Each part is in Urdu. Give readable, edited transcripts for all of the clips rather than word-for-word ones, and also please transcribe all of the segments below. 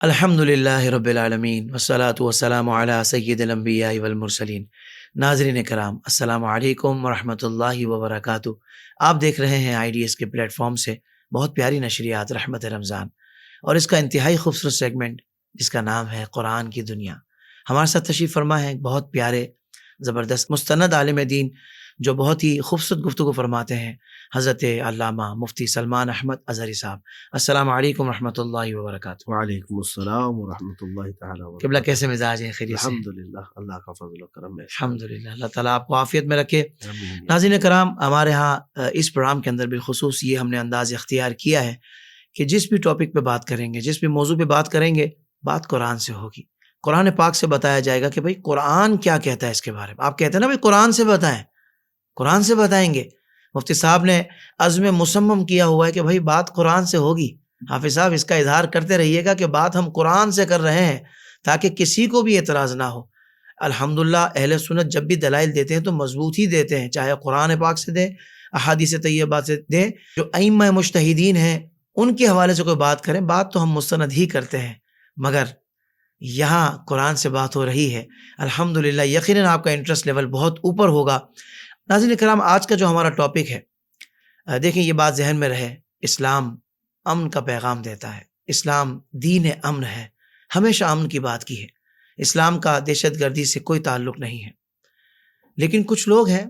الحمدللہ رب العالمین والصلاة والسلام علی سید الانبیاء والمرسلین۔ ناظرین کرام، السلام علیکم ورحمۃ اللہ وبرکاتہ۔ آپ دیکھ رہے ہیں IDS کے پلیٹ فارم سے بہت پیاری نشریات رحمت رمضان، اور اس کا انتہائی خوبصورت سیگمنٹ جس کا نام ہے قرآن کی دنیا۔ ہمارے ساتھ تشریف فرما ہے بہت پیارے زبردست مستند عالم دین جو بہت ہی خوبصورت گفتگو فرماتے ہیں، حضرت علامہ مفتی سلمان احمد اظہری صاحب۔ السلام علیکم ورحمۃ اللہ وبرکاتہ۔ وعلیکم السلام ورحمۃ اللہ تعالیٰ وبرکاتہ۔ قبلہ کیسے مزاج ہیں؟ خیریت سے؟ الحمدللہ، اللہ کا فضل و کرم ہے۔ الحمدللہ، اللہ تعالیٰ آپ کو عافیت میں رکھے۔ آمین۔ ناظرین کرام، ہمارے ہاں اس پروگرام کے اندر بالخصوص یہ ہم نے انداز اختیار کیا ہے کہ جس بھی ٹاپک پہ بات کریں گے، جس بھی موضوع پہ بات کریں گے، بات قرآن سے ہوگی۔ قرآن پاک سے بتایا جائے گا کہ بھائی قرآن کیا کہتا ہے اس کے بارے میں۔ آپ کہتے ہیں نا بھائی قرآن سے بتائیں، قرآن سے بتائیں گے۔ مفتی صاحب نے عزم مصمم کیا ہوا ہے کہ بھائی بات قرآن سے ہوگی۔ حافظ صاحب اس کا اظہار کرتے رہیے گا کہ بات ہم قرآن سے کر رہے ہیں تاکہ کسی کو بھی اعتراض نہ ہو۔ الحمدللہ اہل سنت جب بھی دلائل دیتے ہیں تو مضبوط ہی دیتے ہیں، چاہے قرآن پاک سے دیں، احادیث طیبات سے دیں۔ جو ائمہ مجتہدین ہیں ان کے حوالے سے کوئی بات کریں، بات تو ہم مستند ہی کرتے ہیں، مگر یہاں قرآن سے بات ہو رہی ہے۔ الحمدللہ یقیناً آپ کا انٹرسٹ لیول بہت اوپر ہوگا۔ ناظرین کرام، آج کا جو ہمارا ٹاپک ہے، دیکھیں یہ بات ذہن میں رہے، اسلام امن کا پیغام دیتا ہے، اسلام دین امن ہے، ہمیشہ امن کی بات کی ہے۔ اسلام کا دہشت گردی سے کوئی تعلق نہیں ہے، لیکن کچھ لوگ ہیں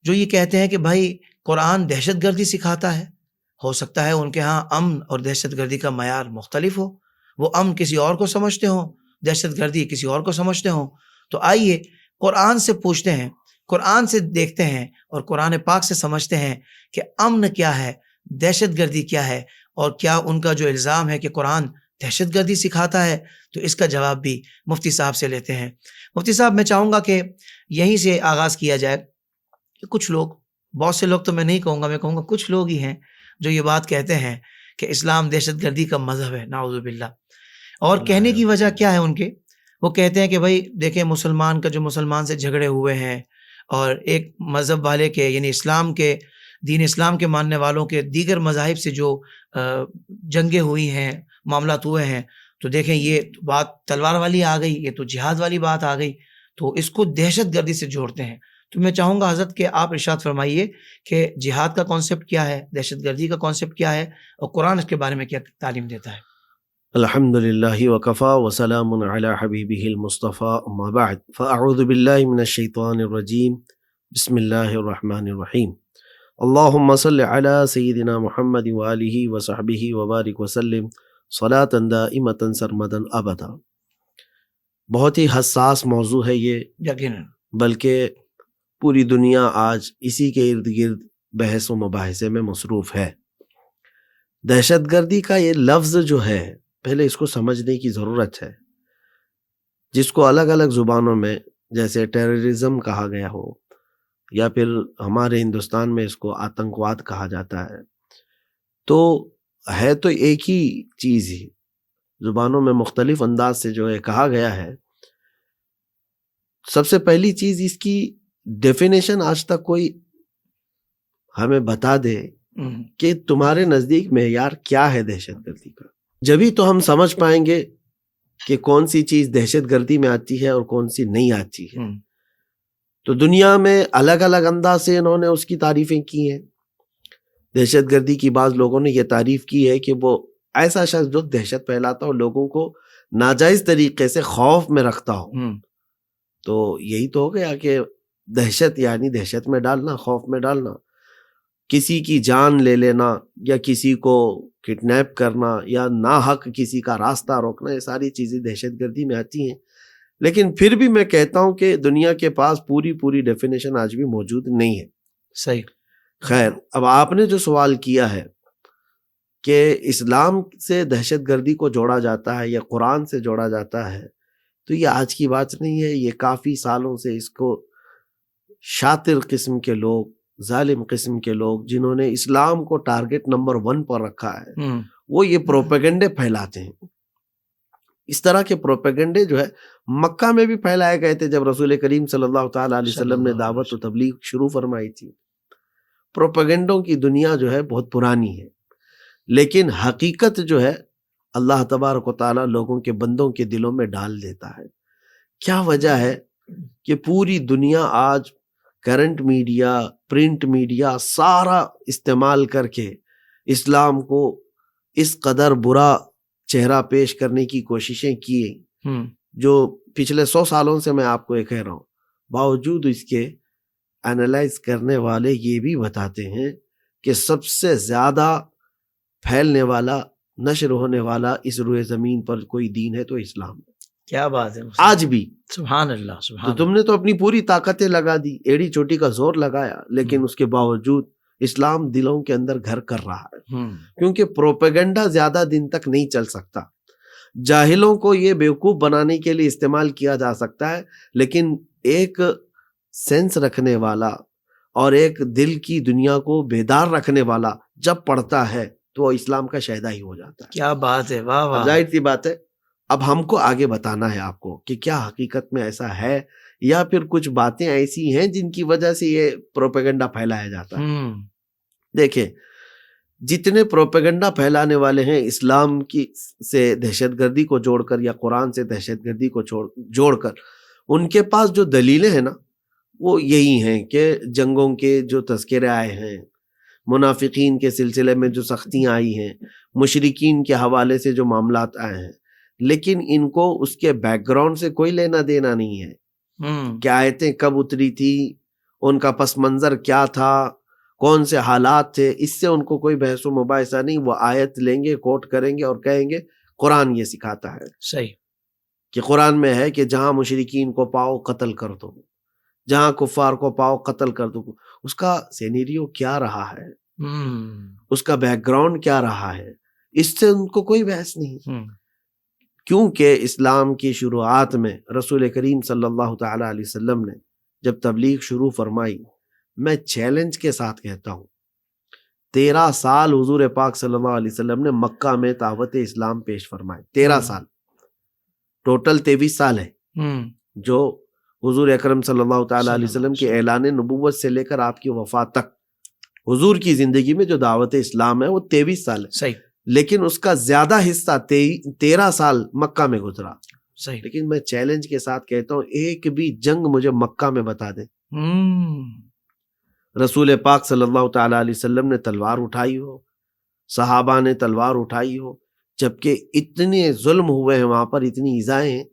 جو یہ کہتے ہیں کہ بھائی قرآن دہشت گردی سکھاتا ہے۔ ہو سکتا ہے ان کے ہاں امن اور دہشت گردی کا معیار مختلف ہو، وہ امن کسی اور کو سمجھتے ہوں، دہشت گردی کسی اور کو سمجھتے ہوں۔ تو آئیے قرآن سے پوچھتے ہیں، قرآن سے دیکھتے ہیں اور قرآن پاک سے سمجھتے ہیں کہ امن کیا ہے، دہشت گردی کیا ہے، اور کیا ان کا جو الزام ہے کہ قرآن دہشت گردی سکھاتا ہے، تو اس کا جواب بھی مفتی صاحب سے لیتے ہیں۔ مفتی صاحب، میں چاہوں گا کہ یہیں سے آغاز کیا جائے کہ کچھ لوگ، بہت سے لوگ تو میں نہیں کہوں گا، میں کہوں گا کچھ لوگ ہی ہیں جو یہ بات کہتے ہیں کہ اسلام دہشت گردی کا مذہب ہے، نعوذ باللہ۔ اور کہنے کی وجہ کیا ہے ان کے؟ وہ کہتے ہیں کہ بھائی دیکھیں، مسلمان کا جو مسلمان سے جھگڑے ہوئے ہیں، اور ایک مذہب والے کے یعنی اسلام کے دین اسلام کے ماننے والوں کے دیگر مذاہب سے جو جنگیں ہوئی ہیں، معاملات ہوئے ہیں، تو دیکھیں یہ بات تلوار والی آ گئی، یہ تو جہاد والی بات آ گئی، تو اس کو دہشت گردی سے جوڑتے ہیں۔ تو میں چاہوں گا حضرت کہ آپ ارشاد فرمائیے کہ جہاد کا کانسیپٹ کیا ہے، دہشت گردی کا کانسیپٹ کیا ہے، اور قرآن اس کے بارے میں کیا تعلیم دیتا ہے۔ الحمدللہ وکفا وسلام علی حبیبہ المصطفیٰ، اما بعد فاعوذ باللہ من الشیطان الرجیم، بسم اللہ الرحمن الرحیم۔ اللہم صل علی سیدنا محمد وآلہ وصحبہ وبارک وسلم صلاۃ دائمۃ سرمدا ابدا۔ بہت ہی حساس موضوع ہے یہ، یقیناً، بلکہ پوری دنیا آج اسی کے ارد گرد بحث و مباحثے میں مصروف ہے۔ دہشت گردی کا یہ لفظ جو ہے، پہلے اس کو سمجھنے کی ضرورت ہے، جس کو الگ الگ زبانوں میں جیسے ٹیررزم کہا گیا ہو، یا پھر ہمارے ہندوستان میں اس کو آتنکواد کہا جاتا ہے، تو ہے تو ایک ہی چیز ہی، زبانوں میں مختلف انداز سے جو ہے کہا گیا ہے۔ سب سے پہلی چیز، اس کی ڈیفینیشن آج تک کوئی ہمیں بتا دے کہ تمہارے نزدیک معیار کیا ہے دہشت گردی کا، جبھی تو ہم سمجھ پائیں گے کہ کون سی چیز دہشت گردی میں آتی ہے اور کون سی نہیں آتی ہے۔ تو دنیا میں الگ الگ انداز سے انہوں نے اس کی تعریفیں کی ہیں۔ دہشت گردی کی بعض لوگوں نے یہ تعریف کی ہے کہ وہ ایسا شخص جو دہشت پھیلاتا ہو، لوگوں کو ناجائز طریقے سے خوف میں رکھتا ہو۔ تو یہی تو ہو گیا کہ دہشت یعنی دہشت میں ڈالنا، خوف میں ڈالنا، کسی کی جان لے لینا، یا کسی کو کڈنیپ کرنا، یا ناحق کسی کا راستہ روکنا، یہ ساری چیزیں دہشت گردی میں آتی ہیں۔ لیکن پھر بھی میں کہتا ہوں کہ دنیا کے پاس پوری ڈیفینیشن آج بھی موجود نہیں ہے۔ صحیح۔ خیر، اب آپ نے جو سوال کیا ہے کہ اسلام سے دہشت گردی کو جوڑا جاتا ہے یا قرآن سے جوڑا جاتا ہے، تو یہ آج کی بات نہیں ہے، یہ کافی سالوں سے اس کو شاطر قسم کے لوگ، ظالم قسم کے لوگ، جنہوں نے اسلام کو ٹارگٹ نمبر 1 پر رکھا ہے، وہ یہ پروپیگنڈے پھیلاتے ہیں۔ اس طرح کے پروپیگنڈے جو ہے مکہ میں بھی پھیلائے گئے تھے جب رسول کریم صلی اللہ تعالیٰ علیہ وسلم نے دعوت و تبلیغ شروع فرمائی تھی۔ پروپیگنڈوں کی دنیا جو ہے بہت پرانی ہے، لیکن حقیقت جو ہے اللہ تبارک و تعالیٰ لوگوں کے بندوں کے دلوں میں ڈال دیتا ہے. کیا وجہ ہے کہ پوری دنیا آج کرنٹ میڈیا، پرنٹ میڈیا سارا استعمال کر کے اسلام کو اس قدر برا چہرہ پیش کرنے کی کوششیں کی جو پچھلے 100 سالوں سے میں آپ کو یہ کہہ رہا ہوں. باوجود اس کے اینالائز کرنے والے یہ بھی بتاتے ہیں کہ سب سے زیادہ پھیلنے والا، نشر ہونے والا اس روئے زمین پر کوئی دین ہے تو اسلام ہے. کیا بات ہے آج بھی. سبحان اللہ سبحان تو تم نے تو اپنی پوری طاقتیں لگا دی، ایڑی چوٹی کا زور لگایا، لیکن اس کے باوجود اسلام دلوں کے اندر گھر کر رہا ہے. کیونکہ پروپیگنڈا زیادہ دن تک نہیں چل سکتا. جاہلوں کو یہ بیوقوف بنانے کے لیے استعمال کیا جا سکتا ہے، لیکن ایک سینس رکھنے والا اور ایک دل کی دنیا کو بیدار رکھنے والا جب پڑھتا ہے تو وہ اسلام کا شہدا ہی ہو جاتا ہے. کیا بات ہے، واہ واہ. ظاہر سی بات ہے اب ہم کو آگے بتانا ہے آپ کو کہ کیا حقیقت میں ایسا ہے یا پھر کچھ باتیں ایسی ہیں جن کی وجہ سے یہ پروپیگنڈا پھیلایا جاتا ہے. دیکھیں جتنے پروپیگنڈا پھیلانے والے ہیں اسلام کی سے دہشت گردی کو جوڑ کر یا قرآن سے دہشت گردی کو جوڑ کر، ان کے پاس جو دلیلیں ہیں نا وہ یہی ہیں کہ جنگوں کے جو تذکرے آئے ہیں، منافقین کے سلسلے میں جو سختیاں آئی ہیں، مشرکین کے حوالے سے جو معاملات آئے ہیں، لیکن ان کو اس کے بیک گراؤنڈ سے کوئی لینا دینا نہیں ہے. کہ آیتیں کب اتری تھی، ان کا پس منظر کیا تھا، کون سے حالات تھے، اس سے ان کو کوئی بحث و مباحثہ نہیں. وہ آیت لیں گے، کوٹ کریں گے اور کہیں گے قرآن یہ سکھاتا ہے. صحیح کہ قرآن میں ہے کہ جہاں مشرکین کو پاؤ قتل کر دو، جہاں کفار کو پاؤ قتل کر دو. اس کا سینیریو کیا رہا ہے، اس کا بیک گراؤنڈ کیا رہا ہے، اس سے ان کو کوئی بحث نہیں. کیونکہ اسلام کی شروعات میں رسول کریم صلی اللہ تعالی علیہ وسلم نے جب تبلیغ شروع فرمائی، میں چیلنج کے ساتھ کہتا ہوں 13 سال حضور پاک صلی اللہ علیہ وسلم نے مکہ میں دعوت اسلام پیش فرمائے. 13 سال، ٹوٹل 23 سال ہے جو حضور اکرم صلی اللہ تعالی علیہ وسلم کے اعلان نبوت سے لے کر آپ کی وفات تک حضور کی زندگی میں جو دعوت اسلام ہے وہ 23 سال ہے. صحیح. لیکن اس کا زیادہ حصہ 13 سال مکہ میں گزرا. صحیح. لیکن میں چیلنج کے ساتھ کہتا ہوں ایک بھی جنگ مجھے مکہ میں بتا دیں رسول پاک صلی اللہ تعالی علیہ وسلم نے تلوار اٹھائی ہو، صحابہ نے تلوار اٹھائی ہو، جبکہ اتنے ظلم ہوئے ہیں وہاں پر، اتنی ایذائیں ہیں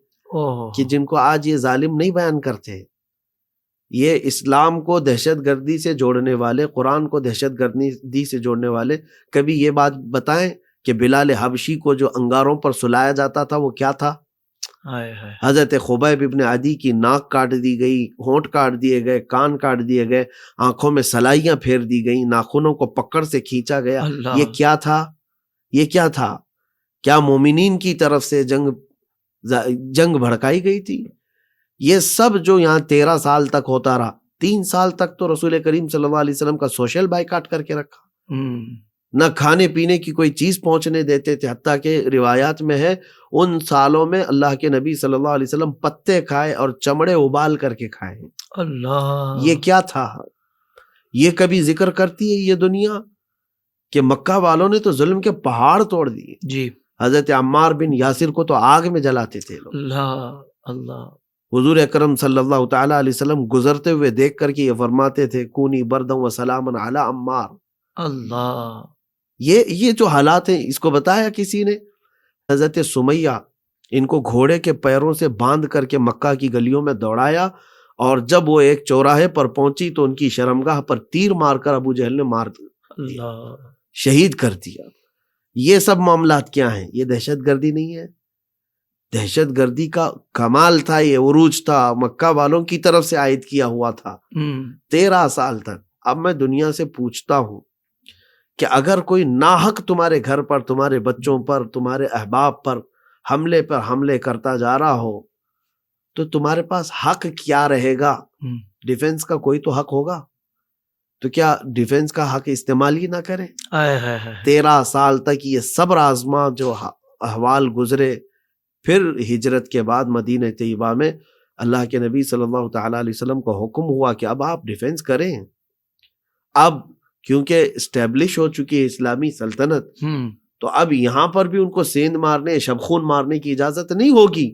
کہ جن کو آج یہ ظالم نہیں بیان کرتے. یہ اسلام کو دہشت گردی سے جوڑنے والے، قرآن کو دہشت گردی سے جوڑنے والے کبھی یہ بات بتائیں کہ بلال حبشی کو جو انگاروں پر سلایا جاتا تھا وہ کیا تھا؟ حضرت خبیب ابن عدی کی ناک کاٹ دی گئی، ہونٹ کاٹ دیے گئے، کان کاٹ دیے گئے، آنکھوں میں سلائیاں پھیر دی گئیں، ناخنوں کو پکڑ سے کھینچا گیا. یہ کیا تھا؟ یہ کیا تھا؟ کیا مومنین کی طرف سے جنگ بھڑکائی گئی تھی؟ یہ سب جو یہاں 13 سال تک ہوتا رہا، 3 سال تک تو رسول کریم صلی اللہ علیہ وسلم کا سوشل بائیکاٹ کر کے رکھا. نہ کھانے پینے کی کوئی چیز پہنچنے دیتے تھے، حتیٰ کہ روایات میں ہے ان سالوں میں اللہ کے نبی صلی اللہ علیہ وسلم پتے کھائے اور چمڑے ابال کر کے کھائے. اللہ، یہ کیا تھا؟ یہ کبھی ذکر کرتی ہے یہ دنیا کہ مکہ والوں نے تو ظلم کے پہاڑ توڑ دیے. جی. حضرت عمار بن یاسر کو تو آگ میں جلاتے تھے لوگ. اللہ اللہ. حضور اکرم صلی اللہ تعالی علیہ وسلم گزرتے ہوئے دیکھ کر کے یہ فرماتے تھے کونی بردم و سلامن علی عمار. اللہ، یہ جو حالات ہیں اس کو بتایا کسی نے؟ حضرت سمیہ ان کو گھوڑے کے پیروں سے باندھ کر کے مکہ کی گلیوں میں دوڑایا، اور جب وہ ایک چوراہے پر پہنچی تو ان کی شرمگاہ پر تیر مار کر ابو جہل نے مار دیا، شہید کر دیا. یہ سب معاملات کیا ہیں؟ یہ دہشت گردی نہیں ہے؟ دہشت گردی کا کمال تھا، یہ عروج تھا، مکہ والوں کی طرف سے عائد کیا ہوا تھا 13 سال تک. اب میں دنیا سے پوچھتا ہوں کہ اگر کوئی ناحق تمہارے گھر پر، تمہارے بچوں پر، تمہارے احباب پر حملے کرتا جا رہا ہو تو تمہارے پاس حق کیا رہے گا؟ ڈیفنس کا کوئی تو حق ہوگا. تو کیا ڈیفنس کا حق استعمال ہی نہ کریں؟ 13 سال تک یہ صبر آزما جو احوال گزرے، پھر ہجرت کے بعد مدینہ طیبہ میں اللہ کے نبی صلی اللہ تعالی علیہ وسلم کو حکم ہوا کہ اب آپ ڈیفنس کریں. اب کیونکہ اسٹیبلش ہو چکی ہے اسلامی سلطنت، تو اب یہاں پر بھی ان کو سیند مارنے شب خون مارنے کی اجازت نہیں ہوگی.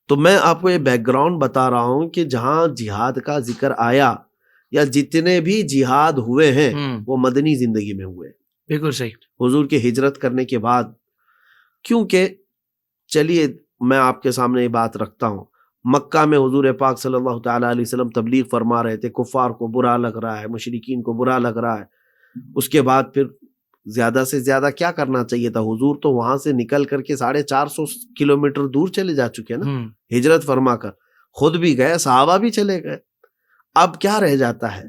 تو میں آپ کو یہ بیک گراؤنڈ بتا رہا ہوں کہ جہاں جہاد کا ذکر آیا یا جتنے بھی جہاد ہوئے ہیں وہ مدنی زندگی میں ہوئے. بالکل صحیح. حضور کے ہجرت کرنے کے بعد. کیونکہ چلیے میں آپ کے سامنے یہ بات رکھتا ہوں, مکہ میں حضور پاک صلی اللہ تعالیٰ علیہ وسلم تبلیغ فرما رہے تھے, کفار کو برا لگ رہا ہے, مشرکین کو برا لگ رہا ہے. اس کے بعد پھر زیادہ سے زیادہ کیا کرنا چاہیے تھا؟ حضور تو وہاں سے نکل کر کے 450 کلومیٹر دور چلے جا چکے نا, ہجرت فرما کر. خود بھی گئے, صحابہ بھی چلے گئے. اب کیا رہ جاتا ہے؟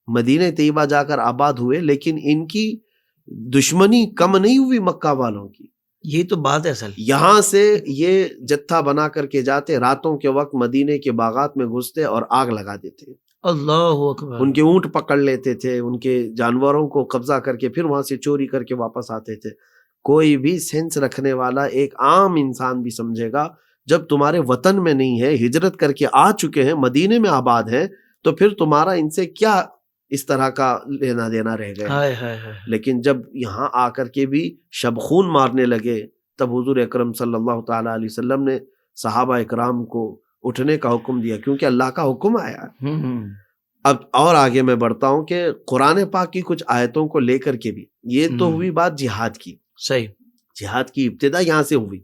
مدینہ طیبہ جا کر آباد ہوئے, لیکن ان کی دشمنی کم نہیں ہوئی مکہ والوں کی. یہ تو بات ہے اصل. یہاں سے یہ جتھا بنا کر کے جاتے, راتوں کے وقت مدینے کے باغات میں گھستے اور آگ لگا دیتے. اللہ اکبر. ان کے اونٹ پکڑ لیتے تھے, ان کے جانوروں کو قبضہ کر کے پھر وہاں سے چوری کر کے واپس آتے تھے. کوئی بھی سینس رکھنے والا ایک عام انسان بھی سمجھے گا جب تمہارے وطن میں نہیں ہے, ہجرت کر کے آ چکے ہیں, مدینے میں آباد ہیں, تو پھر تمہارا ان سے کیا اس طرح کا لینا دینا رہ گیا. لیکن جب یہاں آ کر کے بھی شب خون مارنے لگے, تب حضور اکرم صلی اللہ تعالیٰ علیہ وسلم نے صحابہ اکرام کو اٹھنے کا حکم دیا, کیونکہ اللہ کا حکم آیا. اب اور آگے میں بڑھتا ہوں کہ قرآن پاک کی کچھ آیتوں کو لے کر کے بھی, یہ تو ہوئی بات جہاد کی. صحیح. جہاد کی ابتدا یہاں سے ہوئی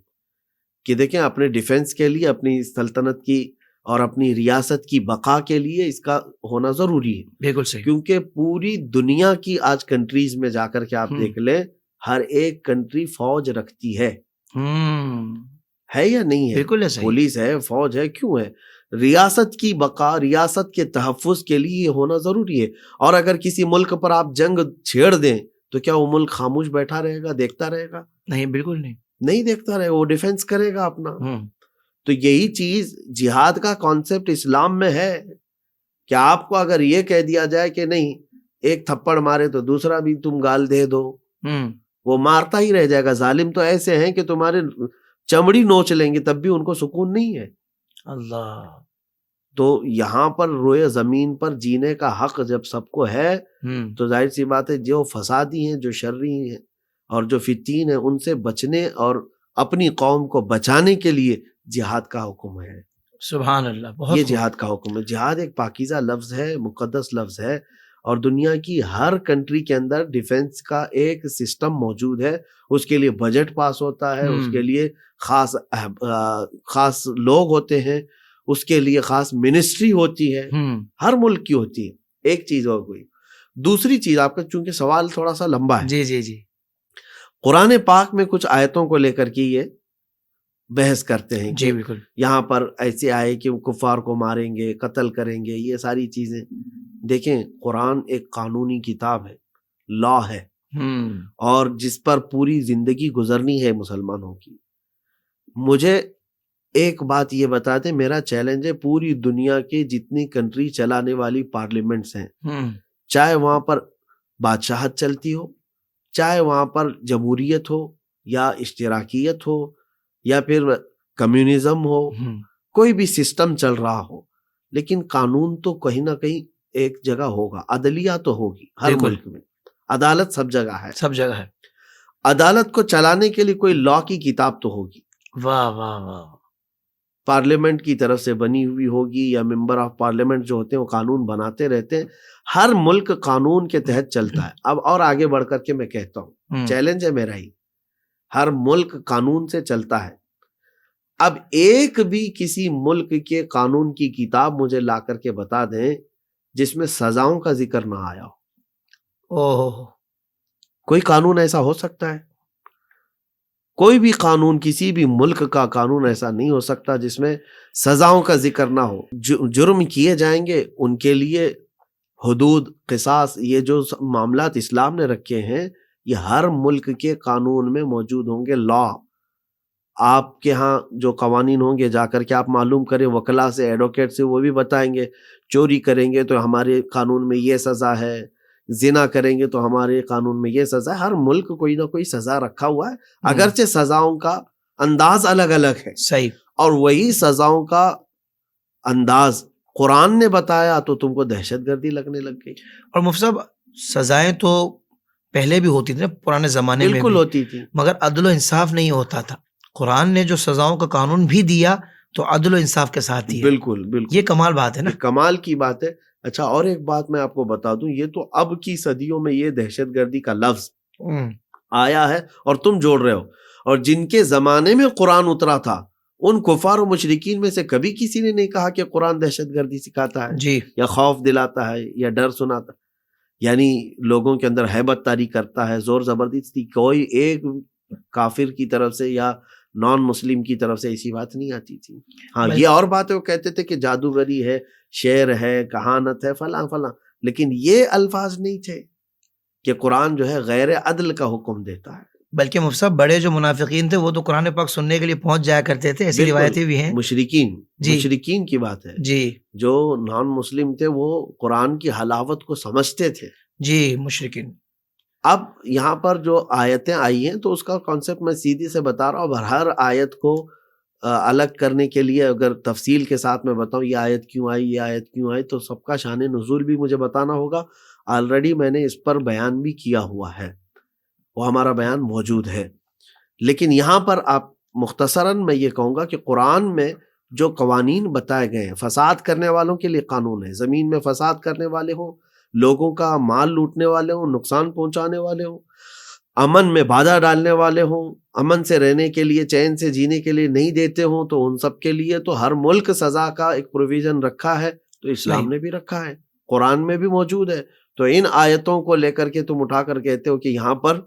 کہ دیکھیں اپنے ڈیفنس کے لیے, اپنی سلطنت کی اور اپنی ریاست کی بقا کے لیے اس کا ہونا ضروری ہے. بالکل صحیح. کیونکہ پوری دنیا کی آج کنٹریز میں جا کر کے آپ دیکھ لیں, ہر ایک کنٹری فوج رکھتی ہے یا نہیں ہے؟ بالکل ہے. پولیس ہے, فوج ہے. کیوں ہے؟ ریاست کی بقا, ریاست کے تحفظ کے لیے یہ ہونا ضروری ہے. اور اگر کسی ملک پر آپ جنگ چھیڑ دیں تو کیا وہ ملک خاموش بیٹھا رہے گا, دیکھتا رہے گا؟ نہیں, بالکل نہیں. نہیں دیکھتا رہے گا, وہ ڈیفenس کرے گا اپنا. تو یہی چیز جہاد کا کانسیپٹ اسلام میں ہے کہ آپ کو اگر یہ کہہ دیا جائے کہ نہیں, ایک تھپڑ مارے تو دوسرا بھی تم گال دے دو, وہ مارتا ہی رہ جائے گا. ظالم تو ایسے ہیں کہ تمہارے چمڑی نوچ لیں گے تب بھی ان کو سکون نہیں ہے. اللہ. تو یہاں پر روئے زمین پر جینے کا حق جب سب کو ہے, تو ظاہر سی بات ہے جو فسادی ہیں, جو شرری ہیں اور جو فتین ہیں, ان سے بچنے اور اپنی قوم کو بچانے کے لیے جہاد کا حکم ہے. سبحان اللہ. بہت یہ جہاد کا حکم ہے. جہاد ایک پاکیزہ لفظ ہے, مقدس لفظ ہے, اور دنیا کی ہر کنٹری کے اندر ڈیفنس کا ایک سسٹم موجود ہے. اس کے لیے بجٹ پاس ہوتا ہے, اس کے لیے خاص لوگ ہوتے ہیں, اس کے لیے خاص منسٹری ہوتی ہے, ہر ملک کی ہوتی ہے. ایک چیز اور کوئی. دوسری چیز, آپ کا چونکہ سوال تھوڑا سا لمبا ہے, جی, قرآن پاک میں کچھ آیتوں کو لے کر کے یہ بحث کرتے ہیں. جی بالکل. یہاں پر ایسے آئے کہ کفار کو ماریں گے, قتل کریں گے, یہ ساری چیزیں. دیکھیں, قرآن ایک قانونی کتاب ہے, لا ہے, اور جس پر پوری زندگی گزرنی ہے مسلمانوں کی. مجھے ایک بات یہ بتا دیں, میرا چیلنج ہے, پوری دنیا کے جتنی کنٹری چلانے والی پارلیمنٹس ہیں, چاہے وہاں پر بادشاہت چلتی ہو, چاہے وہاں پر جمہوریت ہو یا اشتراکیت ہو یا پھر کمیونزم ہو, کوئی بھی سسٹم چل رہا ہو, لیکن قانون تو کہیں نہ کہیں ایک جگہ ہوگا. عدلیہ تو ہوگی ہر ملک میں, عدالت سب جگہ ہے, سب جگہ ہے. عدالت کو چلانے کے لیے کوئی لا کی کتاب تو ہوگی. واہ واہ واہ. پارلیمنٹ کی طرف سے بنی ہوئی ہوگی, یا ممبر آف پارلیمنٹ جو ہوتے ہیں وہ قانون بناتے رہتے ہیں. ہر ملک قانون کے تحت چلتا ہے. اب اور آگے بڑھ کر کے میں کہتا ہوں, چیلنج ہے میرا ہی, ہر ملک قانون سے چلتا ہے. اب ایک بھی کسی ملک کے قانون کی کتاب مجھے لا کر کے بتا دیں جس میں سزاؤں کا ذکر نہ آیا ہو. کوئی قانون ایسا ہو سکتا ہے؟ کوئی بھی قانون, کسی بھی ملک کا قانون ایسا نہیں ہو سکتا جس میں سزاؤں کا ذکر نہ ہو. جرم کیے جائیں گے ان کے لیے حدود, قصاص, یہ جو معاملات اسلام نے رکھے ہیں یہ ہر ملک کے قانون میں موجود ہوں گے. لا, آپ کے ہاں جو قوانین ہوں گے جا کر کے آپ معلوم کریں وکلا سے, ایڈوکیٹ سے, وہ بھی بتائیں گے. چوری کریں گے تو ہمارے قانون میں یہ سزا ہے, زنا کریں گے تو ہمارے قانون میں یہ سزا ہے. ہر ملک کوئی نہ کوئی سزا رکھا ہوا ہے, اگرچہ سزاؤں کا انداز الگ الگ ہے. صحیح. اور وہی سزاؤں کا انداز قرآن نے بتایا تو تم کو دہشت گردی لگنے لگ گئی. اور مفتی صاحب, سزائیں تو پہلے بھی ہوتی تھی نا، پرانے زمانے میں بالکل بھی، ہوتی تھی. مگر عدل و انصاف نہیں ہوتا تھا. قرآن نے جو سزاؤں کا قانون بھی دیا تو عدل و انصاف کے ساتھ دیا. بالکل بالکل یہ کمال بات ہے نا. یہ کمال کی بات ہے. اچھا، اور ایک بات میں آپ کو بتا دوں، یہ تو اب کی صدیوں میں یہ دہشت گردی کا لفظ آیا ہے اور تم جوڑ رہے ہو، اور جن کے زمانے میں قرآن اترا تھا ان کفار و مشرکین میں سے کبھی کسی نے نہیں کہا کہ قرآن دہشت گردی سکھاتا ہے جی، یا خوف دلاتا ہے یا ڈر سناتا ہے، یعنی لوگوں کے اندر ہیبت طاری کرتا ہے، زور زبردستی. کوئی ایک کافر کی طرف سے یا نان مسلم کی طرف سے ایسی بات نہیں آتی تھی. ہاں، یہ اور بات ہے، وہ کہتے تھے کہ جادوگری ہے، شعر ہے، کہانت ہے، فلاں فلاں، لیکن یہ الفاظ نہیں تھے کہ قرآن جو ہے غیر عدل کا حکم دیتا ہے. بلکہ مفتی صاحب بڑے جو منافقین تھے وہ تو قرآن پاک سننے کے لیے پہنچ جایا کرتے تھے، ایسی روایتیں بھی ہیں. مشرکین کی بات ہے، جی جو نان مسلم تھے وہ قرآن کی حلاوت کو سمجھتے تھے. جی، مشرکین. اب یہاں پر جو آیتیں آئی ہیں تو اس کا کانسیپٹ میں سیدھی سے بتا رہا ہوں. اور ہر آیت کو الگ کرنے کے لیے اگر تفصیل کے ساتھ میں بتاؤں یہ آیت کیوں آئی، یہ آیت کیوں آئی، تو سب کا شان نزول بھی مجھے بتانا ہوگا. آلریڈی میں نے اس پر بیان بھی کیا ہوا ہے، وہ ہمارا بیان موجود ہے. لیکن یہاں پر آپ مختصراً میں یہ کہوں گا کہ قرآن میں جو قوانین بتائے گئے ہیں، فساد کرنے والوں کے لیے قانون ہے. زمین میں فساد کرنے والے ہوں، لوگوں کا مال لوٹنے والے ہوں، نقصان پہنچانے والے ہوں، امن میں بادھا ڈالنے والے ہوں، امن سے رہنے کے لیے، چین سے جینے کے لیے نہیں دیتے ہوں، تو ان سب کے لیے تو ہر ملک سزا کا ایک پروویژن رکھا ہے. تو اسلام نے بھی رکھا ہے، قرآن میں بھی موجود ہے. تو ان آیتوں کو لے کر کے تم اٹھا کر کہتے ہو کہ یہاں پر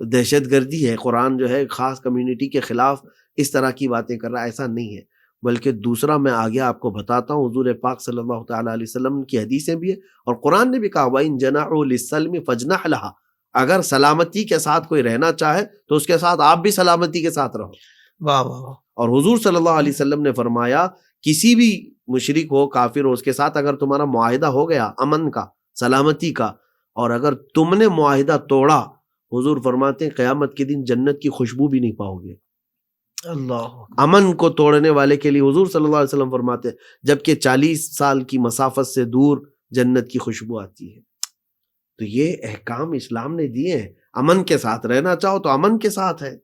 دہشت گردی ہے، قرآن جو ہے خاص کمیونٹی کے خلاف اس طرح کی باتیں کر رہا ہے، ایسا نہیں ہے. بلکہ دوسرا میں آگے آپ کو بتاتا ہوں، حضور پاک صلی اللہ تعالیٰ علیہ وسلم کی حدیثیں بھی ہیں اور قرآن نے بھی کہا وَإِن جَنَحُوا لِلسَّلْمِ فَاجْنَحْ لَهَا، اگر سلامتی کے ساتھ کوئی رہنا چاہے تو اس کے ساتھ آپ بھی سلامتی کے ساتھ رہو. واہ واہ واہ. اور حضور صلی اللہ علیہ وسلم نے فرمایا کسی بھی مشرک ہو، کافر ہو، اس کے ساتھ اگر تمہارا معاہدہ ہو گیا امن کا، سلامتی کا، اور اگر تم نے معاہدہ توڑا، حضور فرماتے ہیں قیامت کے دن جنت کی خوشبو بھی نہیں پاؤ گے. اللہ. امن کو توڑنے والے کے لیے حضور صلی اللہ علیہ وسلم فرماتے ہیں جبکہ 40 سال کی مسافت سے دور جنت کی خوشبو آتی ہے. تو یہ احکام اسلام نے دیے ہیں. امن کے ساتھ رہنا چاہو تو امن کے ساتھ ہے،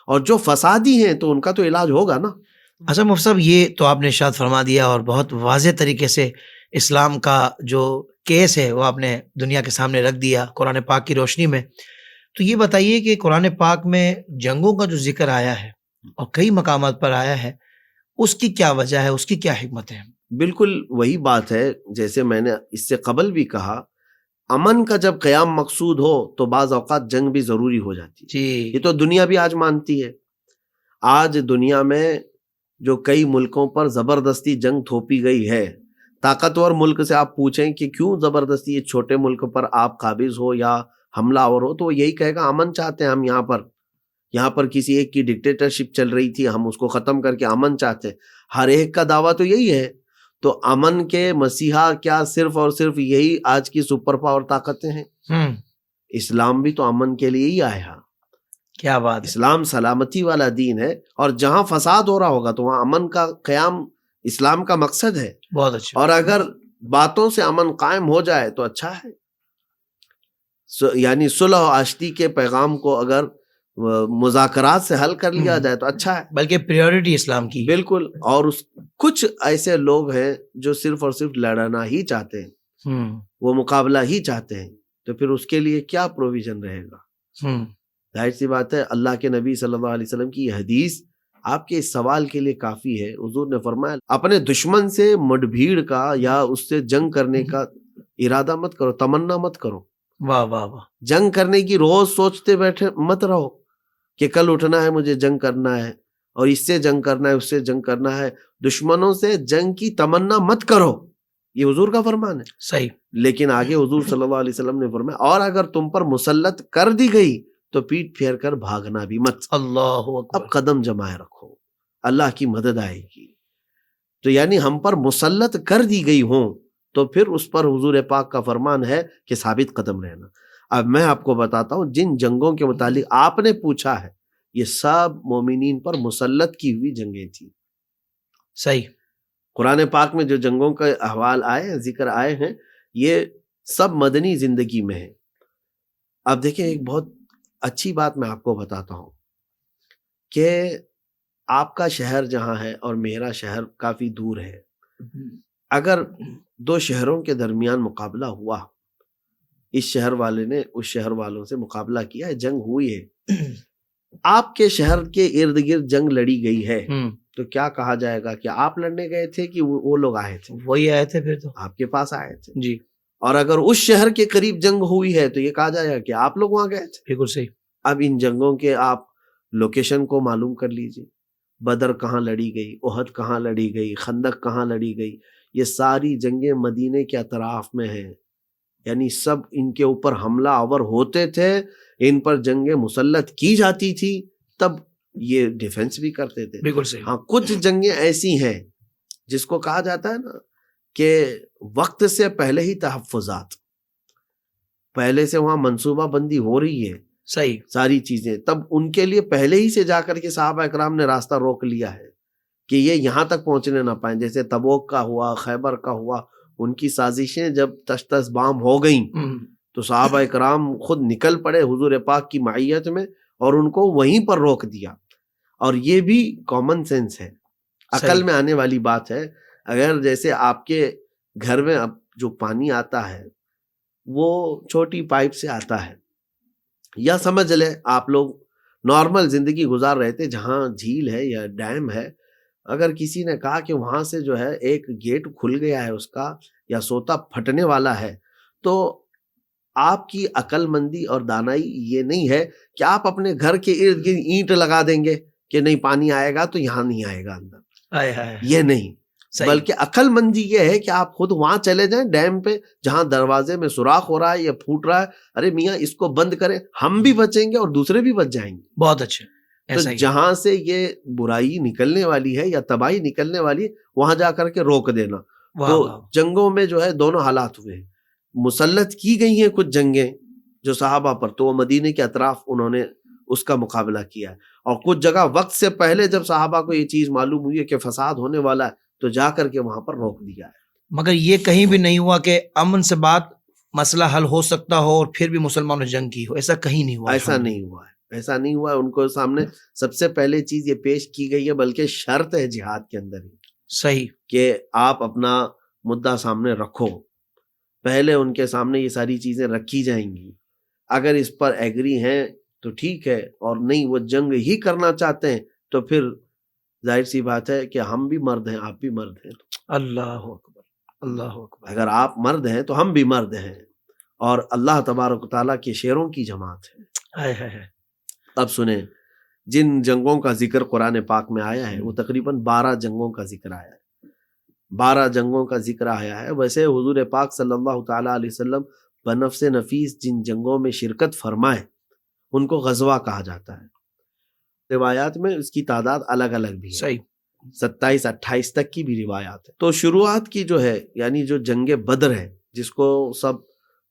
اور جو فسادی ہیں تو ان کا تو علاج ہوگا نا. اچھا مفتی صاحب، یہ تو آپ نے ارشاد فرما دیا اور بہت واضح طریقے سے اسلام کا جو کیس ہے وہ آپ نے دنیا کے سامنے رکھ دیا قرآن پاک کی روشنی میں. تو یہ بتائیے کہ قرآن پاک میں جنگوں کا جو ذکر آیا ہے اور کئی مقامات پر آیا ہے، اس کی کیا وجہ ہے، اس کی کیا حکمت ہے؟ بالکل وہی بات ہے جیسے میں نے اس سے قبل بھی کہا، امن کا جب قیام مقصود ہو تو بعض اوقات جنگ بھی ضروری ہو جاتی ہے. جی، یہ تو دنیا بھی آج مانتی ہے. آج دنیا میں جو کئی ملکوں پر زبردستی جنگ تھوپی گئی ہے، طاقتور ملک سے آپ پوچھیں کہ کیوں زبردستی یہ چھوٹے ملک پر آپ قابض ہو یا حملہ آور ہو، تو وہ یہی کہے گا امن چاہتے ہیں ہم. یہاں پر کسی ایک کی ڈکٹیٹرشپ چل رہی تھی، ہم اس کو ختم کر کے امن چاہتے ہیں. ہر ایک کا دعویٰ تو یہی ہے. تو امن کے مسیحا کیا صرف اور صرف یہی آج کی سپر پاور طاقتیں ہیں؟ اسلام بھی تو امن کے لیے ہی آیا. کیا بات. اسلام سلامتی والا دین ہے، اور جہاں فساد ہو رہا ہوگا تو وہاں امن کا قیام اسلام کا مقصد ہے. بہت اچھا. اور اگر باتوں سے امن قائم ہو جائے تو اچھا ہے. یعنی صلح و آشتی کے پیغام کو اگر مذاکرات سے حل کر لیا جائے تو اچھا ہے. بلکہ پریورٹی اسلام کی. بالکل. اور کچھ ایسے لوگ ہیں جو صرف اور صرف لڑنا ہی چاہتے ہیں، وہ مقابلہ ہی چاہتے ہیں، تو پھر اس کے لیے کیا پروویژن رہے گا؟ ظاہر سی بات ہے اللہ کے نبی صلی اللہ علیہ وسلم کی یہ حدیث آپ کے اس سوال کے لیے کافی ہے. حضور نے فرمایا اپنے دشمن سے مڈ بھیڑ کا یا اس سے جنگ کرنے کا ارادہ مت کرو، تمنا مت کرو. واہ واہ واہ. جنگ کرنے کی روز سوچتے بیٹھے مت رہو کہ کل اٹھنا ہے، مجھے جنگ کرنا ہے، اور اس سے جنگ کرنا ہے، اس سے جنگ کرنا ہے. دشمنوں سے جنگ کی تمنا مت کرو، یہ حضور کا فرمان ہے. صحیح. لیکن آگے حضور صلی اللہ علیہ وسلم نے فرمایا اور اگر تم پر مسلط کر دی گئی تو پیٹ پھیر کر بھاگنا بھی مت. اللہ اکبر. اب قدم جمائے رکھو، اللہ کی مدد آئے گی. تو یعنی ہم پر مسلط کر دی گئی ہوں تو پھر اس پر حضور پاک کا فرمان ہے کہ ثابت قدم رہنا. اب میں آپ کو بتاتا ہوں جن جنگوں کے متعلق آپ نے پوچھا ہے یہ سب مومنین پر مسلط کی ہوئی جنگیں تھیں. صحیح. قرآن پاک میں جو جنگوں کا احوال آئے ہیں، ذکر آئے ہیں، یہ سب مدنی زندگی میں ہیں. اب دیکھیں ایک بہت اچھی بات میں آپ کو بتاتا ہوں کہ آپ کا شہر جہاں ہے اور میرا شہر کافی دور ہے. اگر دو شہروں کے درمیان مقابلہ ہوا، اس شہر والے نے اس شہر والوں سے مقابلہ کیا ہے، جنگ ہوئی ہے، آپ کے شہر کے ارد گرد جنگ لڑی گئی ہے، تو کیا کہا جائے گا کہ آپ لڑنے گئے تھے کہ وہ لوگ آئے تھے؟ وہی آئے تھے، پھر تو آپ کے پاس آئے تھے. جی اور اگر اس شہر کے قریب جنگ ہوئی ہے تو یہ کہا جائے گا کہ آپ لوگ وہاں گئے تھے. بالکل صحیح. اب ان جنگوں کے آپ لوکیشن کو معلوم کر لیجئے، بدر کہاں لڑی گئی، احد کہاں لڑی گئی، خندق کہاں لڑی گئی. یہ ساری جنگیں مدینے کے اطراف میں ہیں، یعنی سب ان کے اوپر حملہ آور ہوتے تھے، ان پر جنگیں مسلط کی جاتی تھی، تب یہ ڈیفنس بھی کرتے تھے. بالکل صحیح. ہاں کچھ جنگیں ایسی ہیں جس کو کہا جاتا ہے نا کہ وقت سے پہلے ہی تحفظات، پہلے سے وہاں منصوبہ بندی ہو رہی ہے صحیح ساری چیزیں، تب ان کے لیے پہلے ہی سے جا کر کے صحابہ اکرام نے راستہ روک لیا ہے کہ یہ یہاں تک پہنچنے نہ پائیں. جیسے تبوک کا ہوا، خیبر کا ہوا، ان کی سازشیں جب تش تش بام ہو گئیں تو صحابہ اکرام خود نکل پڑے حضور پاک کی معیت میں اور ان کو وہیں پر روک دیا. اور یہ بھی کامن سینس ہے، عقل میں آنے والی بات ہے. اگر جیسے آپ کے گھر میں اب جو پانی آتا ہے وہ چھوٹی پائپ سے آتا ہے، یا سمجھ لیں آپ لوگ نارمل زندگی گزار رہے تھے جہاں جھیل ہے یا ڈیم ہے، اگر کسی نے کہا کہ وہاں سے جو ہے ایک گیٹ کھل گیا ہے اس کا یا سوتا پھٹنے والا ہے، تو آپ کی عقل مندی اور دانائی یہ نہیں ہے کہ آپ اپنے گھر کے ارد گرد اینٹ لگا دیں گے کہ نہیں پانی آئے گا تو یہاں نہیں آئے گا اندر. یہ نہیں، بلکہ عقل مندی یہ ہے کہ آپ خود وہاں چلے جائیں ڈیم پہ جہاں دروازے میں سوراخ ہو رہا ہے یا پھوٹ رہا ہے، ارے میاں اس کو بند کریں، ہم بھی بچیں گے اور دوسرے بھی بچ جائیں گے. بہت اچھے. تو جہاں سے یہ برائی نکلنے والی ہے یا تباہی نکلنے والی ہے وہاں جا کر کے روک دینا. تو جنگوں میں جو ہے دونوں حالات ہوئے ہیں، مسلط کی گئی ہیں کچھ جنگیں جو صحابہ پر، تو وہ مدینے کے اطراف انہوں نے اس کا مقابلہ کیا ہے. اور کچھ جگہ وقت سے پہلے جب صحابہ کو یہ چیز معلوم ہوئی ہے کہ فساد ہونے والا ہے تو جا کر کے وہاں پر روک دیا ہے. مگر یہ کہیں بھی نہیں ہوا کہ امن سے بات مسئلہ حل ہو سکتا ہو اور پھر بھی مسلمانوں نے جنگ کی ہو، ایسا کہیں نہیں ہوا. ایسا نہیں ہوا ہے، ایسا نہیں ہوا ہے. ان کو سامنے سب سے پہلے چیز یہ پیش کی گئی ہے، بلکہ شرط ہے جہاد کے اندر ہی صحیح کہ آپ اپنا مدعا سامنے رکھو. پہلے ان کے سامنے یہ ساری چیزیں رکھی جائیں گی، اگر اس پر ایگری ہیں تو ٹھیک ہے، اور نہیں وہ جنگ ہی کرنا چاہتے ہیں تو پھر ظاہر سی بات ہے کہ ہم بھی مرد ہیں، آپ بھی مرد ہیں. اللہ اکبر، اللہ اکبر. اگر آپ مرد ہیں تو ہم بھی مرد ہیں، اور اللہ تبارک و تعالیٰ کے شیروں کی جماعت ہے. اب سنیں، جن جنگوں کا ذکر قرآن پاک میں آیا ہے وہ تقریباً 12 جنگوں کا ذکر آیا ہے. 12 جنگوں کا ذکر آیا ہے. ویسے حضور پاک صلی اللہ تعالیٰ علیہ وسلم بنفس نفیس جن جنگوں میں شرکت فرمائے ان کو غزوہ کہا جاتا ہے. روایات میں اس کی تعداد الگ الگ بھی ہے، صحیح 27-28 تک کی بھی روایات ہے. تو شروعات کی جو ہے یعنی جو جنگ بدر ہے جس کو سب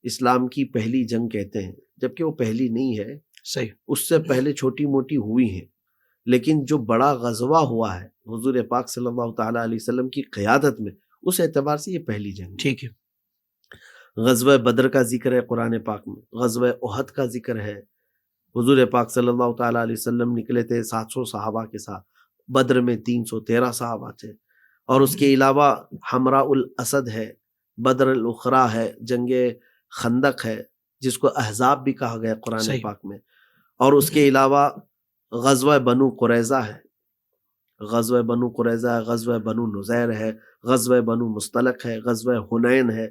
اسلام کی پہلی جنگ کہتے ہیں، جبکہ وہ پہلی نہیں ہے، صحیح اس سے پہلے چھوٹی موٹی ہوئی ہیں، لیکن جو بڑا غزوہ ہوا ہے حضور پاک صلی اللہ تعالیٰ علیہ وسلم کی قیادت میں، اس اعتبار سے یہ پہلی جنگ. ٹھیک ہے. غزوہ بدر کا ذکر ہے قرآن پاک میں، غزوہ احد کا ذکر ہے. حضور پاک صلی اللہ تعالیٰ علیہ وسلم نکلے تھے 700 صحابہ کے ساتھ، بدر میں 313 صحابہ تھے. اور اس کے علاوہ حمراء الاسد ہے، بدر الاخری ہے، جنگ خندق ہے جس کو احزاب بھی کہا گیا قرآن پاک میں. اور اس کے علاوہ غزوہ بنو قریظہ ہے، غزوہ بنو قریظہ ہے، غزوہ بنو نذیر ہے، غزوہ بنو مصطلق ہے، غزوہ حنین ہے.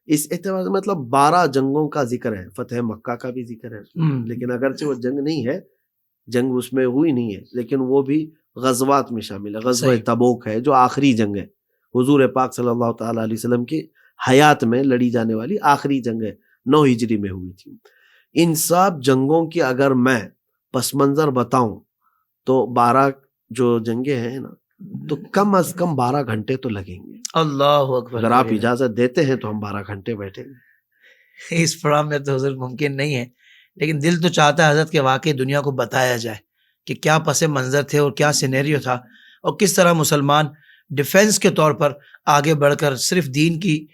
اس اعتبار سے مطلب 12 جنگوں کا ذکر ہے. فتح مکہ کا بھی ذکر ہے، لیکن اگرچہ وہ جنگ نہیں ہے، جنگ اس میں ہوئی نہیں ہے، لیکن وہ بھی غزوات میں شامل ہے. غزوہ تبوک ہے جو آخری جنگ ہے حضور پاک صلی اللہ تعالیٰ علیہ وسلم کی حیات میں لڑی جانے والی آخری جنگ ہے، 9 ہجری میں ہوئی تھی. ان سب جنگوں کی اگر میں پس منظر بتاؤں تو 12 جو جنگیں ہیں نا تو کم از کم 12 گھنٹے تو لگیں گے. اللہ اکبر. اگر آپ اجازت دیتے ہیں تو ہم 12 گھنٹے بیٹھیں گے. اس پروگرام میں تو حضرت ممکن نہیں ہے، لیکن دل تو چاہتا ہے حضرت کے واقعی دنیا کو بتایا جائے کہ کیا پس منظر تھے اور کیا سینیریو تھا، اور کس طرح مسلمان ڈیفنس کے طور پر آگے بڑھ کر صرف دین کی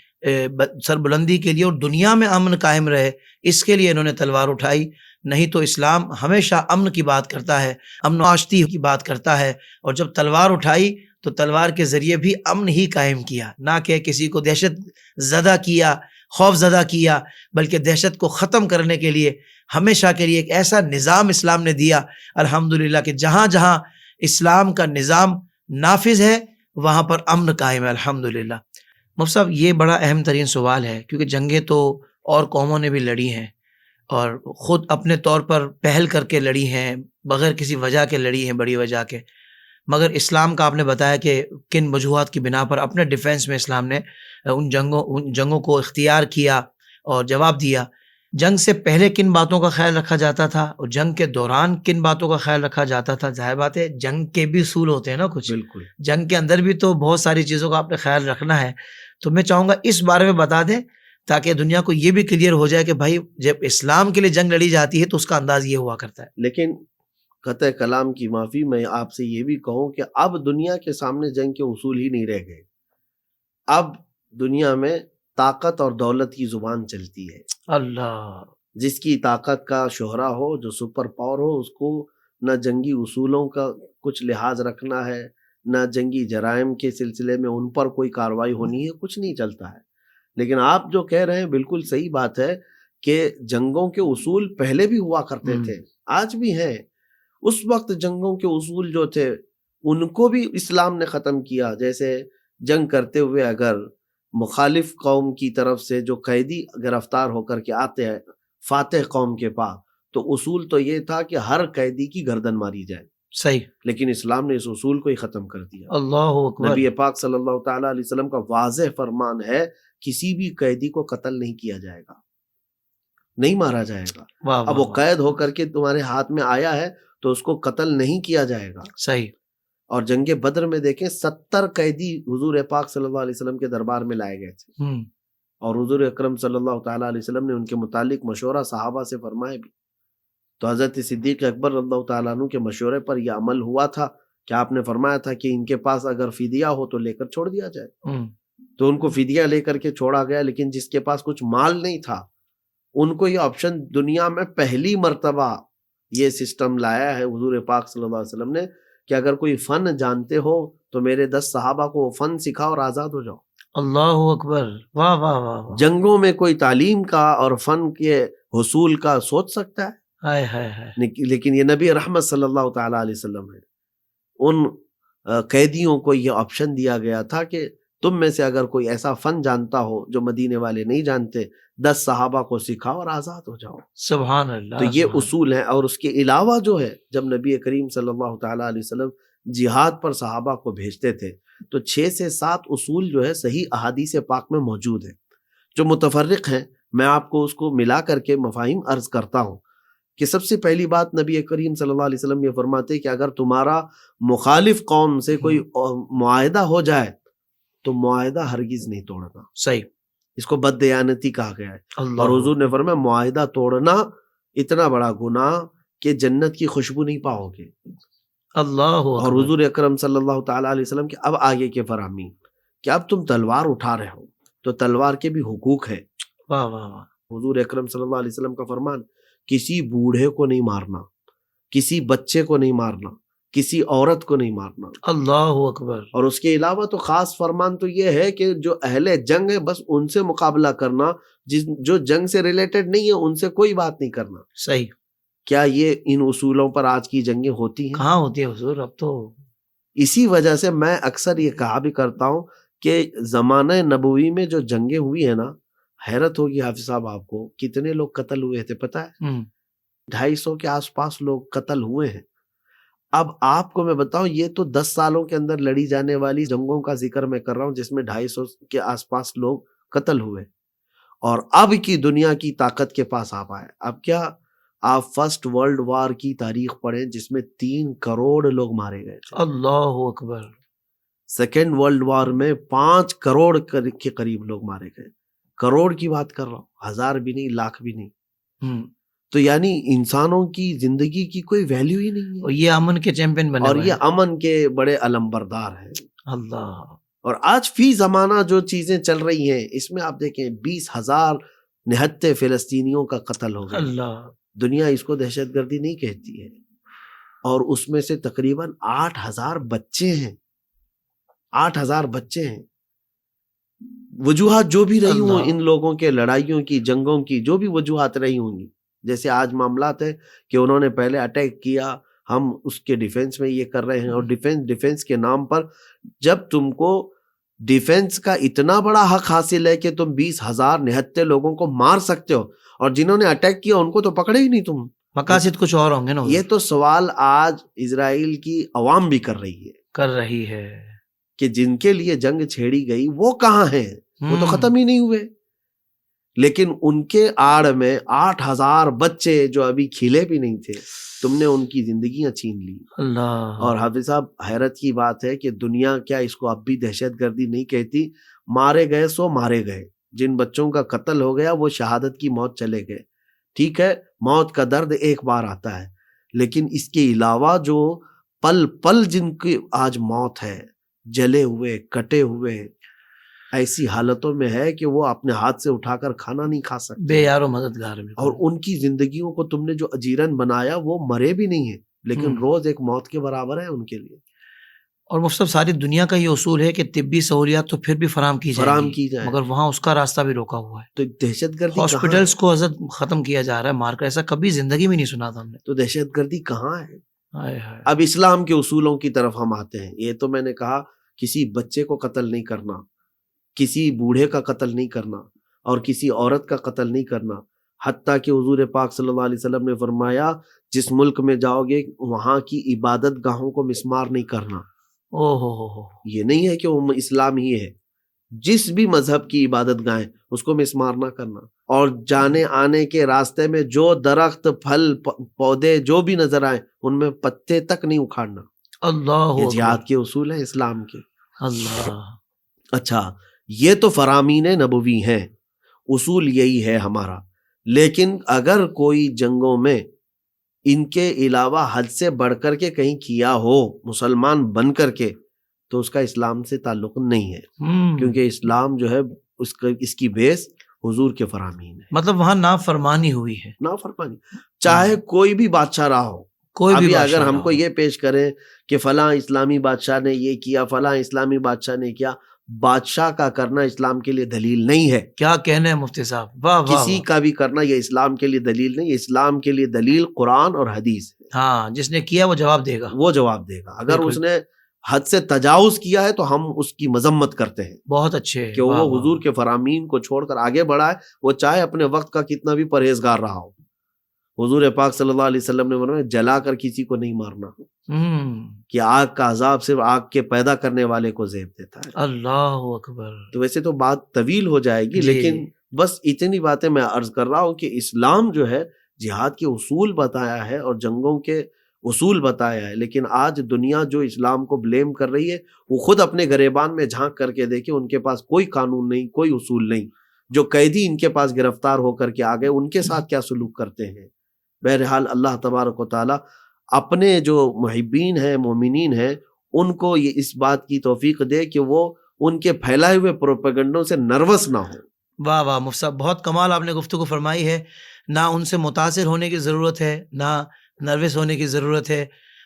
سربلندی کے لیے اور دنیا میں امن قائم رہے، اس کے لیے انہوں نے تلوار اٹھائی. نہیں تو اسلام ہمیشہ امن کی بات کرتا ہے، امن و آشتی کی بات کرتا ہے، اور جب تلوار اٹھائی تو تلوار کے ذریعے بھی امن ہی قائم کیا، نہ کہ کسی کو دہشت زدہ کیا، خوف زدہ کیا، بلکہ دہشت کو ختم کرنے کے لیے ہمیشہ کے لیے ایک ایسا نظام اسلام نے دیا الحمدللہ کہ جہاں جہاں اسلام کا نظام نافذ ہے وہاں پر امن قائم ہے الحمدللہ. مفتی صاحب یہ بڑا اہم ترین سوال ہے، کیونکہ جنگیں تو اور قوموں نے بھی لڑی ہیں اور خود اپنے طور پر پہل کر کے لڑی ہیں، بغیر کسی وجہ کے لڑی ہیں، بڑی وجہ کے، مگر اسلام کا آپ نے بتایا کہ کن وجوہات کی بنا پر اپنے ڈیفنس میں اسلام نے ان جنگوں کو اختیار کیا اور جواب دیا. جنگ سے پہلے کن باتوں کا خیال رکھا جاتا تھا اور جنگ کے دوران کن باتوں کا خیال رکھا جاتا تھا؟ ظاہر بات ہے جنگ کے بھی اصول ہوتے ہیں نا کچھ، بالکل جنگ کے اندر بھی تو بہت ساری چیزوں کا آپ نے خیال رکھنا ہے. تو میں چاہوں گا اس بارے میں بتا دیں تاکہ دنیا کو یہ بھی کلیئر ہو جائے کہ بھائی جب اسلام کے لیے جنگ لڑی جاتی ہے تو اس کا انداز یہ ہوا کرتا ہے. لیکن قطع کلام کی معافی، میں آپ سے یہ بھی کہوں کہ اب دنیا کے سامنے جنگ کے اصول ہی نہیں رہ گئے. اب دنیا میں طاقت اور دولت کی زبان چلتی ہے. اللہ، جس کی طاقت کا شہرا ہو، جو سپر پاور ہو، اس کو نہ جنگی اصولوں کا کچھ لحاظ رکھنا ہے، نہ جنگی جرائم کے سلسلے میں ان پر کوئی کارروائی ہونی ہے، کچھ نہیں چلتا ہے. لیکن آپ جو کہہ رہے ہیں بالکل صحیح بات ہے کہ جنگوں کے اصول پہلے بھی ہوا کرتے تھے، آج بھی ہیں. اس وقت جنگوں کے اصول جو تھے ان کو بھی اسلام نے ختم کیا. جیسے جنگ کرتے ہوئے اگر مخالف قوم کی طرف سے جو قیدی گرفتار ہو کر کے آتے ہیں فاتح قوم کے پاس، تو اصول تو یہ تھا کہ ہر قیدی کی گردن ماری جائے. صحیح. لیکن اسلام نے اس اصول کو ہی ختم کر دیا. اللہ اکبر. نبی پاک صلی اللہ تعالی علیہ وسلم کا واضح فرمان ہے کسی بھی قیدی کو قتل نہیں کیا جائے گا، نہیں مارا جائے گا. اب وہ قید ہو کر کے تمہارے ہاتھ میں آیا ہے تو اس کو قتل نہیں کیا جائے گا. صحیح. اور جنگ بدر میں دیکھیں 70 قیدی حضور پاک صلی اللہ علیہ وسلم کے دربار میں لائے گئے تھے، اور حضور اکرم صلی اللہ تعالیٰ علیہ وسلم نے ان کے متعلق مشورہ صحابہ سے فرمائے بھی. تو حضرت صدیق اکبر رضی اللہ تعالیٰ عنہ کے مشورے پر یہ عمل ہوا تھا کہ آپ نے فرمایا تھا کہ ان کے پاس اگر فدیہ ہو تو لے کر چھوڑ دیا جائے. تو ان کو فدیہ لے کر کے چھوڑا گیا. لیکن جس کے پاس کچھ مال نہیں تھا ان کو یہ آپشن دنیا میں پہلی مرتبہ یہ سسٹم لایا ہے حضور پاک صلی اللہ علیہ وسلم نے کہ اگر کوئی فن جانتے ہو تو میرے 10 صحابہ کو وہ فن سکھاؤ اور آزاد ہو جاؤ. اللہ اکبر. واہ واہ واہ. جنگوں میں کوئی تعلیم کا اور فن کے حصول کا سوچ سکتا ہے؟ ہائے ہائے ہائے. لیکن یہ نبی رحمت صلی اللہ تعالیٰ علیہ وسلم ہے. ان قیدیوں کو یہ آپشن دیا گیا تھا کہ تم میں سے اگر کوئی ایسا فن جانتا ہو جو مدینے والے نہیں جانتے 10 صحابہ کو سکھاؤ اور آزاد ہو جاؤ. سبحان اللہ. تو یہ اصول ہیں. اور اس کے علاوہ جو ہے جب نبی کریم صلی اللہ تعالیٰ علیہ وسلم جہاد پر صحابہ کو بھیجتے تھے تو 6 سے 7 اصول جو ہے صحیح احادیث پاک میں موجود ہیں جو متفرق ہیں. میں آپ کو اس کو ملا کر کے مفاہیم عرض کرتا ہوں کہ سب سے پہلی بات نبی کریم صلی اللہ علیہ وسلم یہ فرماتے کہ اگر تمہارا مخالف قوم سے کوئی معاہدہ ہو جائے تو معاہدہ ہرگز نہیں توڑنا. صحیح. اس کو بددیانتی کہا گیا ہے. اور حضور نے فرمایا معاہدہ توڑنا اتنا بڑا گناہ کہ جنت کی خوشبو نہیں پاؤ گے. اللہ. اور حضور اکرم صلی اللہ تعالیٰ علیہ وسلم کے اب آگے کے فرامین کہ اب تم تلوار اٹھا رہے ہو تو تلوار کے بھی حقوق ہے. واہ واہ واہ. حضور اکرم صلی اللہ علیہ وسلم کا فرمان کسی بوڑھے کو نہیں مارنا، کسی بچے کو نہیں مارنا، کسی عورت کو نہیں مارنا. اللہ اکبر. اور اس کے علاوہ تو خاص فرمان تو یہ ہے کہ جو اہل جنگ ہے بس ان سے مقابلہ کرنا، جو جنگ سے ریلیٹڈ نہیں ہے ان سے کوئی بات نہیں کرنا. صحیح. کیا یہ ان اصولوں پر آج کی جنگیں ہوتی ہیں؟ کہاں ہوتی ہے حضور. اب تو اسی وجہ سے میں اکثر یہ کہا بھی کرتا ہوں کہ زمانہ نبوی میں جو جنگیں ہوئی ہیں نا، حیرت ہوگی حافظ صاحب آپ کو کتنے لوگ قتل ہوئے تھے پتہ ہے؟ 250 کے آس پاس لوگ قتل ہوئے ہیں. اب آپ کو میں بتاؤں یہ تو 10 سالوں کے اندر لڑی جانے والی جنگوں کا ذکر میں کر رہا ہوں جس میں 250 کے آس پاس لوگ قتل ہوئے. اور اب کی دنیا کی طاقت کے پاس آپ آئے. اب کیا آپ فرسٹ ورلڈ وار کی تاریخ پڑھیں جس میں 3 کروڑ لوگ مارے گئے تھے. اللہ اکبر. سیکنڈ ورلڈ وار میں 5 کروڑ کے قریب لوگ مارے گئے. کروڑ کی بات کر رہا ہوں، 1000 بھی نہیں، لاکھ بھی نہیں. تو یعنی انسانوں کی زندگی کی کوئی ویلیو ہی نہیں ہے. اور یہ امن کے چیمپئن بنے اور یہ امن کے بڑے علم بردار ہیں. اللہ. اور آج فی زمانہ جو چیزیں چل رہی ہیں اس میں آپ دیکھیں 20,000 نہتے فلسطینیوں کا قتل ہو گیا. اللہ. دنیا اس کو دہشت گردی نہیں کہتی ہے. اور اس میں سے تقریباً 8,000 بچے ہیں. 8,000 بچے ہیں. وجوہات جو بھی رہی ہوں ان لوگوں کے لڑائیوں کی جنگوں کی جو بھی وجوہات رہی ہوں گی, جیسے آج معاملات ہے کہ انہوں نے پہلے اٹیک کیا, ہم اس کے ڈیفنس میں یہ کر رہے ہیں, اور ڈیفنس کے نام پر جب تم کو ڈیفنس کا اتنا بڑا حق حاصل ہے کہ تم 20,000 نہتے لوگوں کو مار سکتے ہو, اور جنہوں نے اٹیک کیا ان کو تو پکڑے ہی نہیں تم, مقاصد کچھ اور ہوں گے نا. یہ تو سوال آج اسرائیل کی عوام بھی کر رہی ہے کہ جن کے لیے جنگ چھیڑی گئی وہ کہاں ہیں, وہ تو ختم ہی نہیں ہوئے. لیکن ان کے آڑ میں 8,000 بچے جو ابھی کھلے بھی نہیں تھے, تم نے ان کی زندگیاں چھین لی. اللہ. اور حافظ صاحب حیرت کی بات ہے کہ دنیا کیا اس کو اب بھی دہشت گردی نہیں کہتی. مارے گئے سو مارے گئے, جن بچوں کا قتل ہو گیا وہ شہادت کی موت چلے گئے. ٹھیک ہے, موت کا درد ایک بار آتا ہے, لیکن اس کے علاوہ جو پل پل جن کی آج موت ہے, جلے ہوئے کٹے ہوئے ایسی حالتوں میں ہے کہ وہ اپنے ہاتھ سے اٹھا کر کھانا نہیں کھا سکتے, بے یار و مددگار. اور ان کی زندگیوں کو تم نے جو اجیرن بنایا وہ مرے بھی نہیں ہیں, لیکن روز ایک موت کے برابر ہے ان کے لیے. اور مفصل ساری دنیا کا یہ اصول ہے کہ طبی سہولیات تو پھر بھی فراہم کی جائے, مگر وہاں اس کا راستہ بھی روکا ہوا ہے. تو دہشت گردی ہاسپٹلس کو حضرت ختم کیا جا رہا ہے مار کر, ایسا کبھی زندگی میں نہیں سنا تھا ہم نے. تو دہشت گردی کہاں ہے؟ اب اسلام کے اصولوں کی طرف ہم آتے ہیں. یہ تو میں نے کہا کسی بچے کو قتل نہیں کرنا, کسی بوڑھے کا قتل نہیں کرنا, اور کسی عورت کا قتل نہیں کرنا. حتیٰ کہ حضور پاک صلی اللہ علیہ وسلم نے فرمایا جس ملک میں جاؤ گے وہاں کی عبادت گاہوں کو مسمار نہیں کرنا. یہ نہیں ہے کہ وہ اسلام ہی ہے, جس بھی مذہب کی عبادت گاہیں اس کو مسمار نہ کرنا. اور جانے آنے کے راستے میں جو درخت پھل پودے جو بھی نظر آئیں ان میں پتے تک نہیں اکھاڑنا. اللہ, یہ جہاد کے اصول ہیں اسلام کے. اللہ. اچھا, یہ تو فرامین نبوی ہیں, اصول یہی ہے ہمارا. لیکن اگر کوئی جنگوں میں ان کے علاوہ حد سے بڑھ کر کے کہیں کیا ہو مسلمان بن کر کے, تو اس کا اسلام سے تعلق نہیں ہے, کیونکہ اسلام جو ہے اس کی بیس حضور کے فرامین ہے. مطلب وہاں نافرمانی ہوئی ہے. نافرمانی چاہے کوئی بھی بادشاہ رہا ہو. ابھی اگر ہم کو یہ پیش کریں کہ فلاں اسلامی بادشاہ نے یہ کیا, فلاں اسلامی بادشاہ نے کیا, بادشاہ کا کرنا اسلام کے لیے دلیل نہیں ہے. کیا کہنے ہیں مفتی صاحب, واہ واہ. کسی کا بھی کرنا یہ اسلام کے لیے دلیل نہیں. اسلام کے لیے دلیل قرآن اور حدیث ہے. ہاں, جس نے کیا وہ جواب دے گا. وہ جواب دے گا. اگر اس نے حد سے تجاوز کیا ہے تو ہم اس کی مذمت کرتے ہیں. بہت اچھے کہ وہ حضور کے فرامین کو چھوڑ کر آگے بڑھا ہے, وہ چاہے اپنے وقت کا کتنا بھی پرہیزگار رہا ہو. حضور پاک صلی اللہ علیہ وسلم نے فرمایا جلا کر کسی کو نہیں مارنا, کہ آگ کا عذاب صرف آگ کے پیدا کرنے والے کو زیب دیتا ہے. اللہ اکبر. تو ویسے تو بات طویل ہو جائے گی, لیکن بس اتنی باتیں میں عرض کر رہا ہوں کہ اسلام جو ہے جہاد کے اصول بتایا ہے اور جنگوں کے اصول بتایا ہے. لیکن آج دنیا جو اسلام کو بلیم کر رہی ہے وہ خود اپنے گریبان میں جھانک کر کے دیکھے, ان کے پاس کوئی قانون نہیں, کوئی اصول نہیں. جو قیدی ان کے پاس گرفتار ہو کر کے آ گئے ان کے ساتھ کیا سلوک کرتے ہیں. بہرحال اللہ تبارک و تعالی اپنے جو محبین ہیں مومنین ہیں ان کو یہ اس بات کی توفیق دے کہ وہ ان کے پھیلائے ہوئے پروپیگنڈوں سے نروس نہ ہو. واہ واہ مفتی صاحب, بہت کمال آپ نے گفتگو فرمائی ہے. نہ ان سے متاثر ہونے کی ضرورت ہے, نہ نروس ہونے کی ضرورت ہے,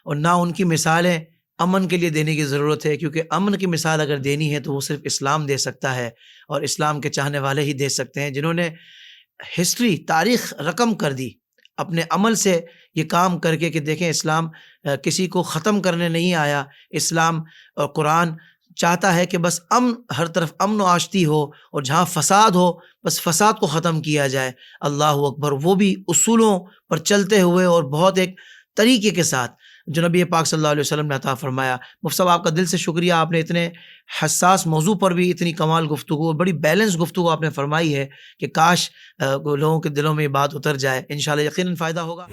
اور نہ ان کی مثالیں امن کے لیے دینے کی ضرورت ہے, کیونکہ امن کی مثال اگر دینی ہے تو وہ صرف اسلام دے سکتا ہے, اور اسلام کے چاہنے والے ہی دے سکتے ہیں جنہوں نے ہسٹری تاریخ رقم کر دی اپنے عمل سے یہ کام کر کے کہ دیکھیں اسلام کسی کو ختم کرنے نہیں آیا. اسلام اور قرآن چاہتا ہے کہ بس امن, ہر طرف امن و آشتی ہو, اور جہاں فساد ہو بس فساد کو ختم کیا جائے. اللہ اکبر. وہ بھی اصولوں پر چلتے ہوئے اور بہت ایک طریقے کے ساتھ جو نبی پاک صلی اللہ علیہ وسلم نے عطا فرمایا. مفتی صاحب آپ کا دل سے شکریہ, آپ نے اتنے حساس موضوع پر بھی اتنی کمال گفتگو, بڑی بیلنس گفتگو آپ نے فرمائی ہے کہ کاش لوگوں کے دلوں میں یہ بات اتر جائے. انشاءاللہ یقیناً فائدہ ہوگا.